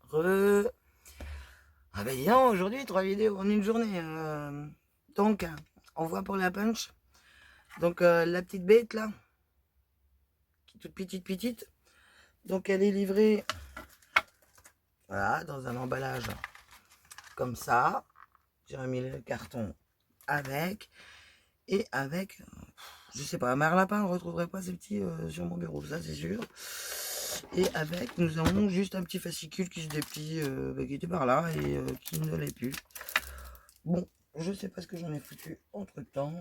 Re... Ah ben dis donc, aujourd'hui, 3 vidéos en une journée. Donc, on voit pour la punch. Donc, la petite bête, là, qui est toute petite. Donc, elle est livrée, voilà, dans un emballage comme ça. J'ai remis le carton avec. Et avec, je sais pas, un merlapin ne retrouverait pas ces petits sur mon bureau, ça c'est sûr. Et avec, nous avons juste un petit fascicule qui se déplie, qui était par là et qui ne l'est plus. Bon, je sais pas ce que j'en ai foutu entre temps.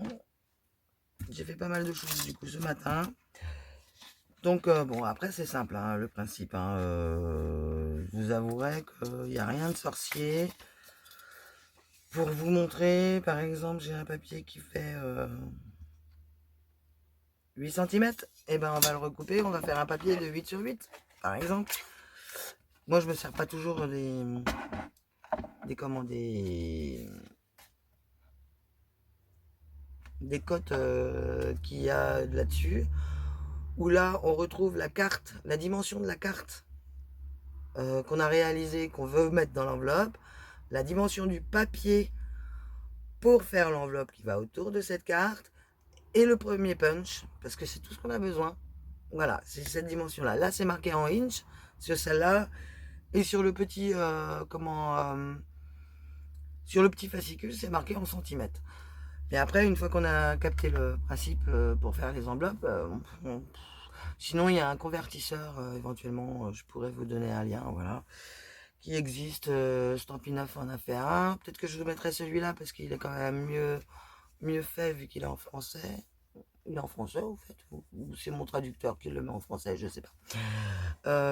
J'ai fait pas mal de choses du coup ce matin. Donc bon, après c'est simple, hein, le principe. Hein, je vous avouerai qu'il n'y a rien de sorcier. Pour vous montrer, par exemple, j'ai un papier qui fait 8 cm. Et ben on va le recouper, on va faire un papier de 8 sur 8, par exemple. Moi je me sers pas toujours des cotes qu'il y a là-dessus, où là on retrouve la carte, la dimension de la carte qu'on a réalisée, qu'on veut mettre dans l'enveloppe, la dimension du papier pour faire l'enveloppe qui va autour de cette carte, et le premier punch, parce que c'est tout ce qu'on a besoin. Voilà, c'est cette dimension-là. Là, c'est marqué en inch sur celle-là, et sur le petit, sur le petit fascicule, c'est marqué en centimètres. Mais après, une fois qu'on a capté le principe pour faire les enveloppes, sinon il y a un convertisseur, éventuellement, je pourrais vous donner un lien, voilà, qui existe. Stampinoff en a fait un. Peut-être que je vous mettrai celui-là parce qu'il est quand même mieux fait vu qu'il est en français. Il est en français, au fait, ou c'est mon traducteur qui le met en français, je sais pas.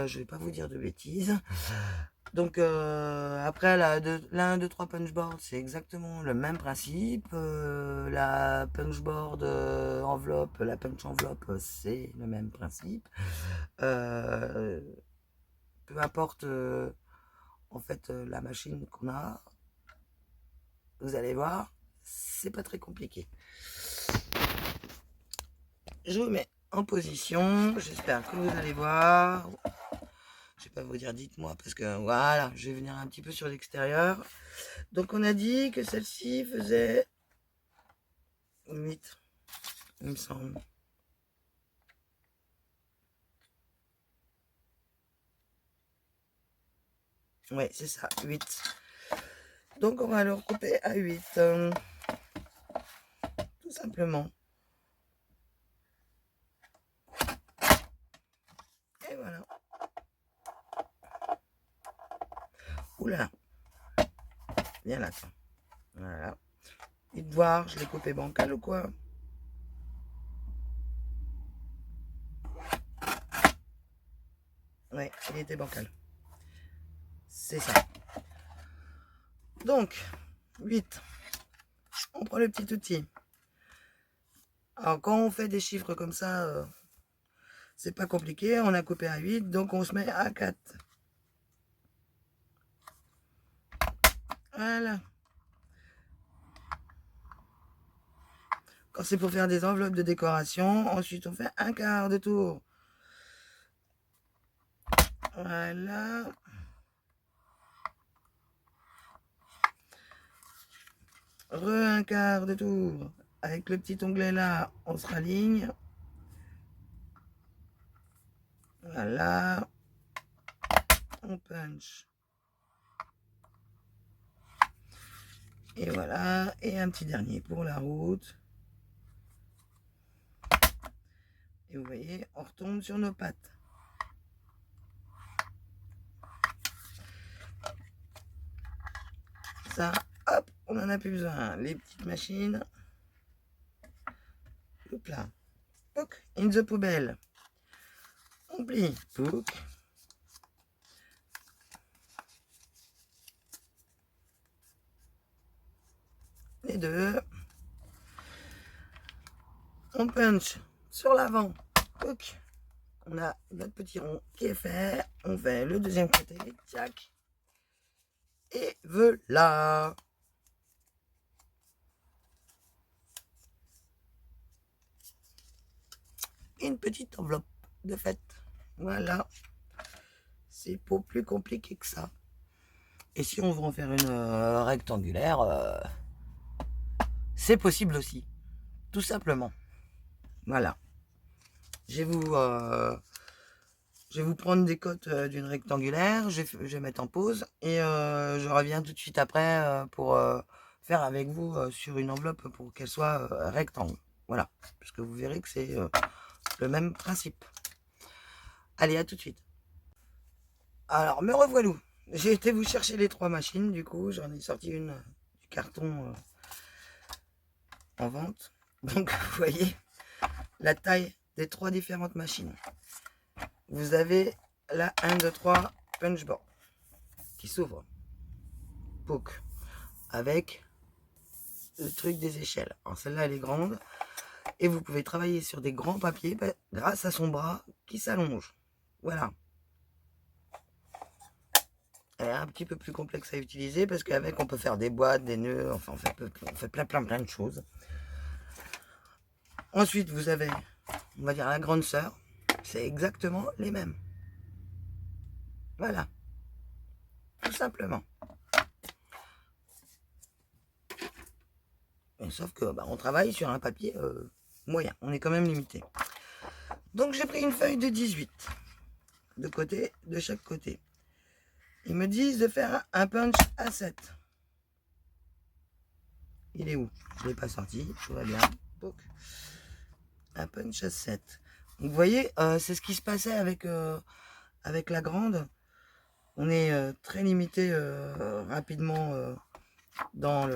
Je vais pas vous dire de bêtises. Donc après la 1, 2, 3 punchboard, c'est exactement le même principe. La punchboard enveloppe, la punch enveloppe, c'est le même principe. Euh, peu importe en fait la machine qu'on a, vous allez voir, c'est pas très compliqué. Je vous mets en position, j'espère que vous allez voir. Je vais pas vous dire dites-moi parce que voilà, je vais venir un petit peu sur l'extérieur. Donc on a dit que celle-ci faisait 8, il me semble. Ouais, c'est ça, 8. Donc on va le recouper à 8. Tout simplement. Et voilà. Oula. Viens là, toi. Voilà. Et de voir, je l'ai coupé bancal ou quoi? Ouais, il était bancal. C'est ça. Donc, 8. On prend le petit outil. Alors, quand on fait des chiffres comme ça, c'est pas compliqué. On a coupé à 8, donc on se met à 4. Voilà. Quand c'est pour faire des enveloppes de décoration, ensuite on fait un quart de tour. Voilà. Un quart de tour. Avec le petit onglet là, on se raligne. Voilà. On punch. Et voilà. Et un petit dernier pour la route. Et vous voyez, on retombe sur nos pattes. Ça, hop, on n'en a plus besoin. Les petites machines. Hop là. Pouc, in the poubelle. On plie. Pouc. Les deux. On punch sur l'avant. Pouc. On a notre petit rond qui est fait. On fait le deuxième côté. Tchac. Et voilà. Une petite enveloppe de fête. Voilà. C'est pas plus compliqué que ça. Et si on veut en faire une rectangulaire, c'est possible aussi, tout simplement. Voilà. Je vais vous prendre des côtes d'une rectangulaire, je vais mettre en pause et je reviens tout de suite après pour faire avec vous sur une enveloppe pour qu'elle soit rectangle. Voilà, parce que vous verrez que c'est le même principe. Allez, à tout de suite. Alors, me revoilà. J'ai été vous chercher les 3 machines, du coup, j'en ai sorti une du carton en vente. Donc, vous voyez la taille des 3 différentes machines. Vous avez la 1, 2, 3 punchboard qui s'ouvre. Poke. Avec le truc des échelles. Alors, celle-là, elle est grande. Et vous pouvez travailler sur des grands papiers grâce à son bras qui s'allonge. Voilà. Elle est un petit peu plus complexe à utiliser parce qu'avec on peut faire des boîtes, des nœuds, enfin on fait plein de choses. Ensuite vous avez, on va dire la grande sœur, c'est exactement les mêmes. Voilà, tout simplement. Et sauf que on travaille sur un papier moyen, on est quand même limité. Donc j'ai pris une feuille de 18 de chaque côté. Ils me disent de faire un punch à 7. Il est où? Je ne l'ai pas sorti, tout va bien. Donc, un punch à 7. Donc, vous voyez, c'est ce qui se passait avec la grande. On est très limité rapidement dans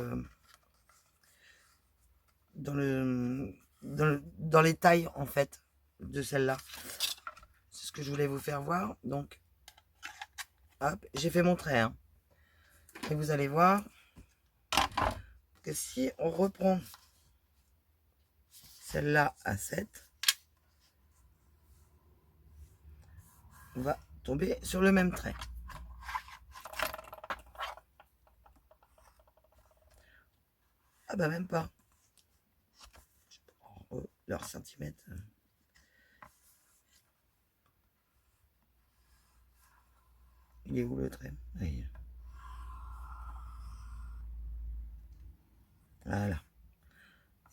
les tailles en fait de celle-là. C'est ce que je voulais vous faire voir. Donc, hop, j'ai fait mon trait. Hein. Et vous allez voir que si on reprend celle-là à 7, on va tomber sur le même trait. Ah bah même pas. Je prends leur centimètre. Il est où le trait? Voilà.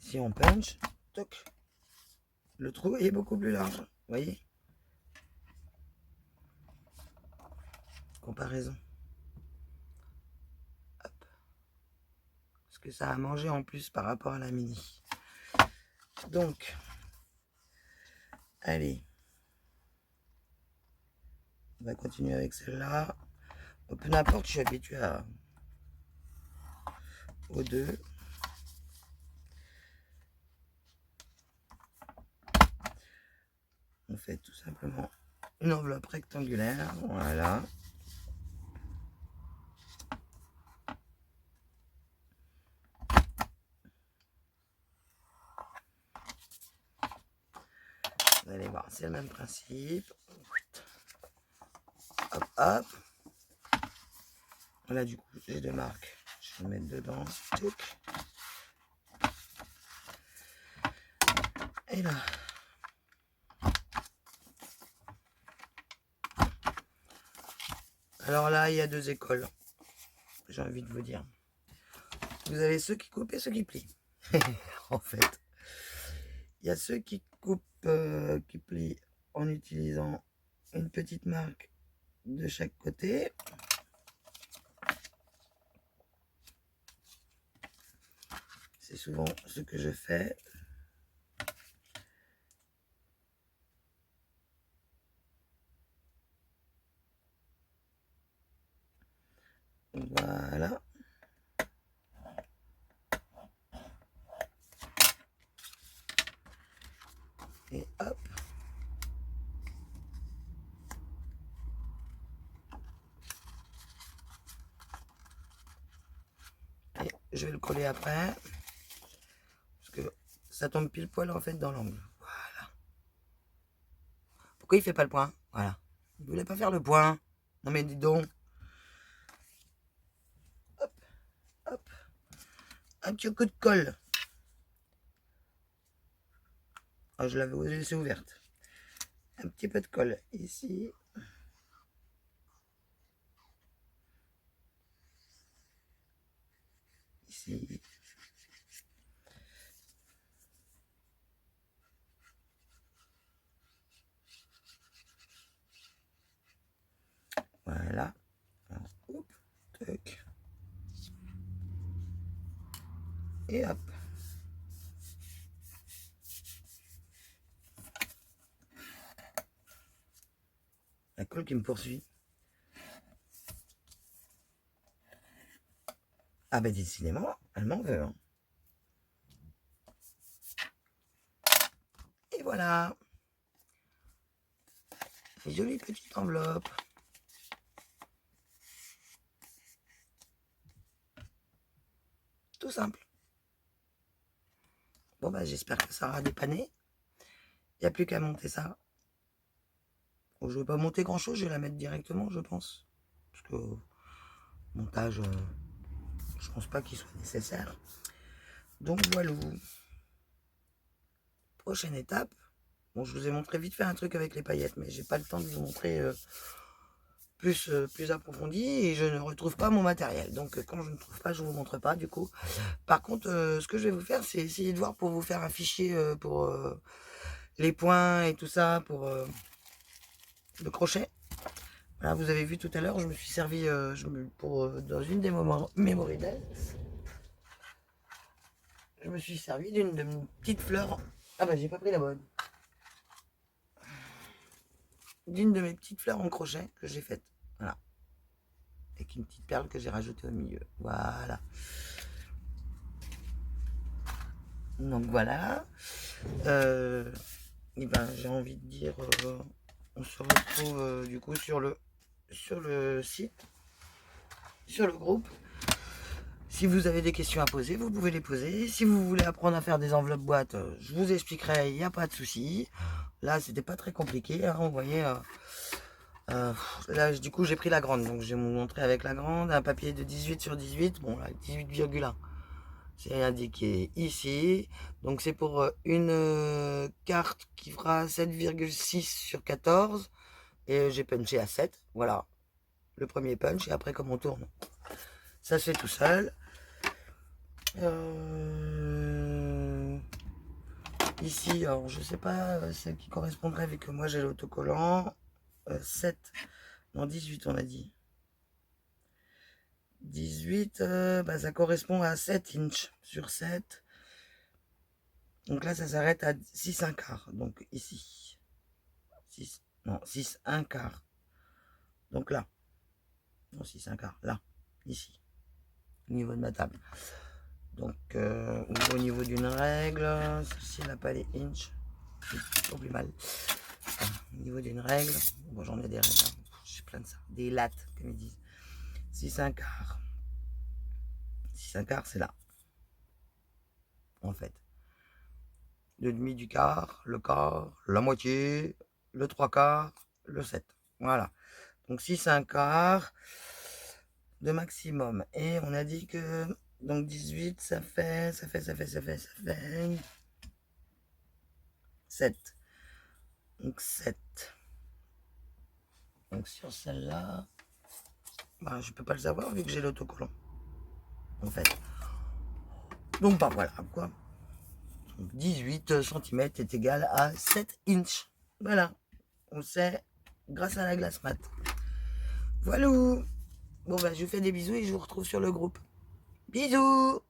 Si on punch, toc, le trou est beaucoup plus large. Vous voyez? Comparaison. Hop. Parce que ça a mangé en plus par rapport à la mini. Donc, allez. On va continuer avec celle-là. Peu n'importe, je suis habitué aux deux. On fait tout simplement une enveloppe rectangulaire. Voilà. Vous allez voir, c'est le même principe. Hop, hop. Voilà, du coup, j'ai 2 marques. Je vais mettre dedans. Touc. Et là. Alors là, il y a 2 écoles. J'ai envie de vous dire. Vous avez ceux qui coupent et ceux qui plient. En fait. Il y a ceux qui coupent, qui plient en utilisant une petite marque de chaque côté. C'est souvent ce que je fais. Voilà. Et hop. Et je vais le coller après. Parce que ça tombe pile poil en fait dans l'angle. Voilà. Pourquoi il fait pas le point? Voilà. Il voulait pas faire le point. Non mais dis donc. Hop. Hop. Un petit coup de colle. Ah, je l'avais laissé ouverte. Un petit peu de colle ici. Tac. Et hop. La colle qui me poursuit. Ah ben décidément, elle m'en veut. Hein. Et voilà. Une jolie petite enveloppe. Tout simple. Bon bah j'espère que ça aura dépanné. Il n'y a plus qu'à monter ça. Bon, je ne vais pas monter grand chose, je vais la mettre directement je pense. Parce que montage, je pense pas qu'il soit nécessaire. Donc voilà. Prochaine étape. Bon, je vous ai montré vite fait un truc avec les paillettes, mais j'ai pas le temps de vous montrer plus approfondi et je ne retrouve pas mon matériel. Donc quand je ne trouve pas, je vous montre pas du coup. Par contre, ce que je vais vous faire, c'est essayer de voir pour vous faire un fichier pour les points et tout ça, pour le crochet. Voilà, vous avez vu tout à l'heure, je me suis servi dans une des moments memory days. Je me suis servi d'une de mes petites fleurs. Ah bah j'ai pas pris la bonne. D'une de mes petites fleurs en crochet que j'ai faite. Voilà. Avec une petite perle que j'ai rajoutée au milieu. Voilà. Donc voilà. Et ben j'ai envie de dire, on se retrouve du coup sur le site, sur le groupe. Si vous avez des questions à poser, vous pouvez les poser. Si vous voulez apprendre à faire des enveloppes boîtes, je vous expliquerai, il n'y a pas de souci. Là, c'était pas très compliqué. Hein, vous voyez, là, du coup, j'ai pris la grande. Donc, je vais vous montrer avec la grande. Un papier de 18 sur 18. Bon, là, 18,1. C'est indiqué ici. Donc, c'est pour une carte qui fera 7,6 sur 14. Et j'ai punché à 7. Voilà. Le premier punch. Et après, comme on tourne, ça se fait tout seul. Ici, alors je sais pas celle qui correspondrait vu que moi j'ai l'autocollant. 7, non 18 on a dit. 18, bah, ça correspond à 7 inches sur 7. Donc là ça s'arrête à 6 1 quart. Donc ici. 6, non 6 1 quart. Donc là. Non 6 1 quart. Là. Ici. Au niveau de ma table. Donc au niveau d'une règle, celle-ci n'a pas les inches, c'est toujours plus mal. Au niveau d'une règle, bon j'en ai des règles, j'ai plein de ça, des lattes comme ils disent. 6 1 quart. 6 1 quart c'est là. En fait. Le demi du quart, le quart, la moitié, le 3 quarts, le 7. Voilà. Donc 6 1 quart de maximum. Et on a dit que donc 18, ça fait 7. Donc 7. Donc sur celle-là, bah, je peux pas le savoir vu que j'ai l'autocollant. En fait. Donc bah voilà quoi. Donc, 18 cm est égal à 7 inches. Voilà. On sait grâce à la glace mat. Voilà. Bon bah je vous fais des bisous et je vous retrouve sur le groupe. Bisous.